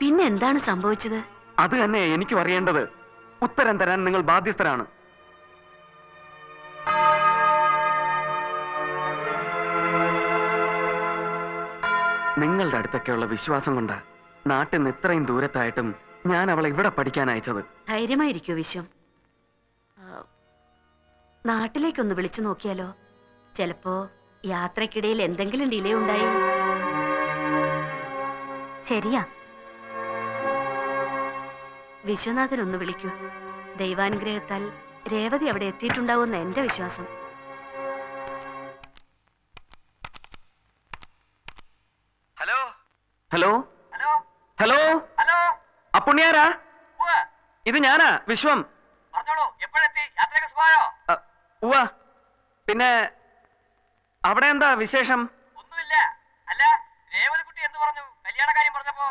പിന്നെ എന്താണ് സംഭവിച്ചത്? അത് തന്നെ എനിക്കും അറിയേണ്ടത്. ഉത്തരം തരാൻ നിങ്ങൾ ബാധ്യസ്ഥരാണ്. നിങ്ങളുടെ അടുത്തൊക്കെയുള്ള വിശ്വാസം കൊണ്ട് നാട്ടിൽ നിന്ന് ഇത്രയും ദൂരത്തായിട്ടും ഞാൻ അവളെ ഇവിടെ പഠിക്കാൻ അയച്ചത്. ധൈര്യമായിരിക്കൂ വിശ്വം. നാട്ടിലേക്കൊന്ന് വിളിച്ചു നോക്കിയാലോ? ചിലപ്പോ യാത്രക്കിടയിൽ എന്തെങ്കിലും ഡിലേ ഉണ്ടായി. ശരിയാ. വിശ്വനാഥൻ ഒന്ന് വിളിക്കൂ. ദൈവാനുഗ്രഹത്താൽ രേവതി അവിടെ എത്തിയിട്ടുണ്ടാവുമെന്ന എന്റെ വിശ്വാസം. ഹലോ ഹലോ ഹലോ ഹലോ, അപ്പുണ്യാരാ? ഇത് ഞാനാ, വിശ്വം. ഉവ്വ. പിന്നെ അവിടെ എന്താ വിശേഷം? ഒന്നുമില്ല. അല്ല, രേവതിക്കുട്ടി എന്ത് പറഞ്ഞു? കല്യാണ കാര്യം പറഞ്ഞപ്പോ